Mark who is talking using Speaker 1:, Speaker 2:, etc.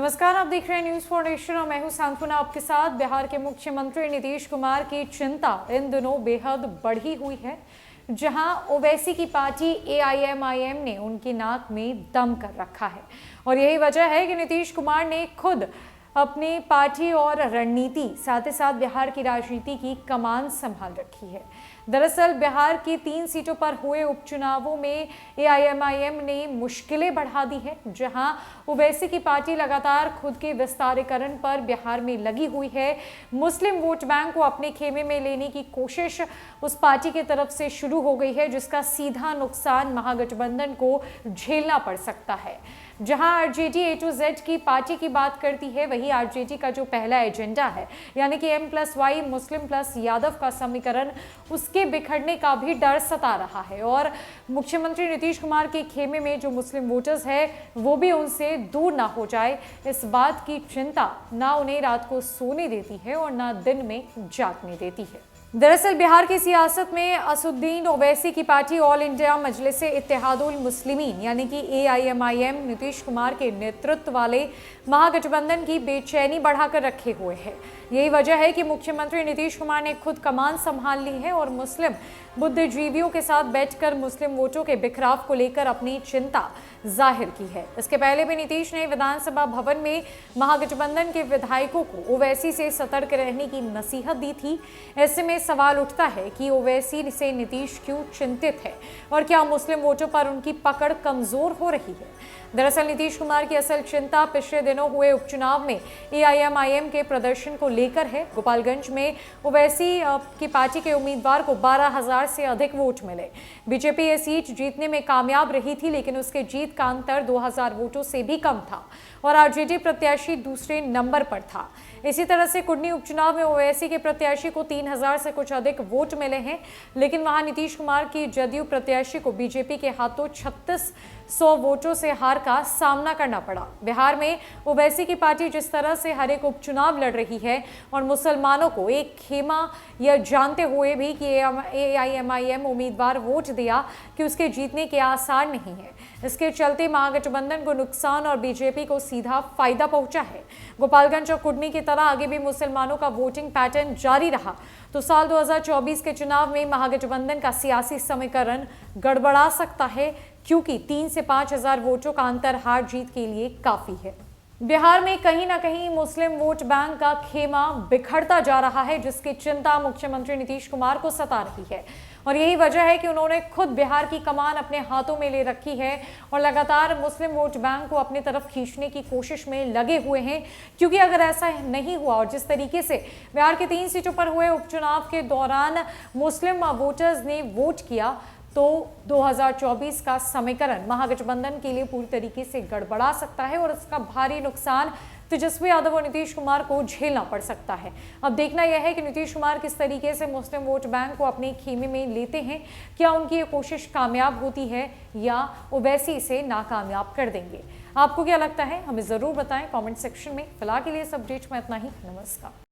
Speaker 1: नमस्कार, आप देख रहे हैं न्यूज फाउंडेशन और मैं हूं सांत्वना आपके साथ। बिहार के मुख्यमंत्री नीतीश कुमार की चिंता इन दिनों बेहद बढ़ी हुई है, जहां ओवैसी की पार्टी AIMIM ने उनकी नाक में दम कर रखा है। और यही वजह है कि नीतीश कुमार ने खुद अपनी पार्टी और रणनीति, साथ ही साथ बिहार की राजनीति की कमान संभाल रखी है। दरअसल बिहार की 3 सीटों पर हुए उपचुनावों में AIMIM ने मुश्किलें बढ़ा दी है, जहां ओवैसी की पार्टी लगातार खुद के विस्तारीकरण पर बिहार में लगी हुई है। मुस्लिम वोट बैंक को अपने खेमे में लेने की कोशिश उस पार्टी की तरफ से शुरू हो गई है, जिसका सीधा नुकसान महागठबंधन को झेलना पड़ सकता है। जहां RJD A to Z की पार्टी की बात करती है, वही RJD का जो पहला एजेंडा है, यानी कि M+Y मुस्लिम प्लस यादव का समीकरण, उसके बिखरने का भी डर सता रहा है। और मुख्यमंत्री नीतीश कुमार के खेमे में जो मुस्लिम वोटर्स है, वो भी उनसे दूर ना हो जाए, इस बात की चिंता ना उन्हें रात को सोने देती है और ना दिन में जागने देती है। दरअसल बिहार की सियासत में असुद्दीन ओवैसी की party all India Majlise Ittehadul Muslimeen यानी कि AIMIM नीतीश कुमार के नेतृत्व वाले महागठबंधन की बेचैनी बढ़ाकर रखे हुए है। यही वजह है कि मुख्यमंत्री नीतीश कुमार ने खुद कमान संभाल ली है और मुस्लिम बुद्धिजीवियों के साथ बैठकर मुस्लिम वोटों के बिखराव को लेकर अपनी चिंता जाहिर की है। इसके पहले भी नीतीश ने विधानसभा भवन में महागठबंधन के विधायकों को ओवैसी से सतर्क रहने की नसीहत दी थी। ऐसे में सवाल उठता है कि ओवैसी से नीतीश क्यों चिंतित है और क्या मुस्लिम वोटों पर उनकी पकड़ कमजोर हो रही है। दरअसल नीतीश कुमार की असल चिंता पिछले दिनों हुए उपचुनाव में AIMIM के प्रदर्शन को लेकर है। गोपालगंज में ओवैसी की पार्टी के उम्मीदवार को 12,000 से अधिक वोट मिले। बीजेपी ये सीट जीतने में कामयाब रही थी, लेकिन उसके जीत का अंतर 2,000 वोटों से भी कम था और RJD प्रत्याशी दूसरे नंबर पर था। इसी तरह से कुडनी उपचुनाव में ओवैसी के प्रत्याशी को 3,000 से कुछ अधिक वोट मिले हैं, लेकिन वहां नीतीश कुमार की जदयू प्रत्याशी को बीजेपी के हाथों 3600 वोटों से हार का सामना करना पड़ा। बिहार में ओवैसी की पार्टी जिस तरह से हर एक उपचुनाव लड़ रही है और मुसलमानों को एक खेमा यह जानते हुए भी कि AIMIM उम्मीदवार वोट दिया कि उसके जीतने के आसार नहीं है, इसके चलते महागठबंधन को नुकसान और बीजेपी को सीधा फायदा पहुंचा है। गोपालगंज और कुडनी की तरह आगे भी मुसलमानों का वोटिंग पैटर्न जारी रहा तो साल 2024 के चुनाव में महागठबंधन का सियासी समीकरण गड़बड़ा सकता है, क्योंकि 3 से 5,000 वोटों का अंतर हार जीत के लिए काफी है। बिहार में कहीं ना कहीं मुस्लिम वोट बैंक का खेमा बिखरता जा रहा है, जिसकी चिंता मुख्यमंत्री नीतीश कुमार को सता रही है। और यही वजह है कि उन्होंने खुद बिहार की कमान अपने हाथों में ले रखी है और लगातार मुस्लिम वोट बैंक को अपनी तरफ खींचने की कोशिश में लगे हुए हैं। क्योंकि अगर ऐसा नहीं हुआ और जिस तरीके से बिहार के 3 सीटों पर हुए उपचुनाव के दौरान मुस्लिम वोटर्स ने वोट किया, तो 2024 का समीकरण महागठबंधन के लिए पूरी तरीके से गड़बड़ा सकता है और इसका भारी नुकसान तेजस्वी यादव और नीतीश कुमार को झेलना पड़ सकता है। अब देखना यह है कि नीतीश कुमार किस तरीके से मुस्लिम वोट बैंक को अपने खेमे में लेते हैं। क्या उनकी ये कोशिश कामयाब होती है या ओवैसी इसे नाकामयाब कर देंगे? आपको क्या लगता है, हमें जरूर बताएं कमेंट सेक्शन में। फिलहाल के लिए इस अपडेट में इतना ही। नमस्कार।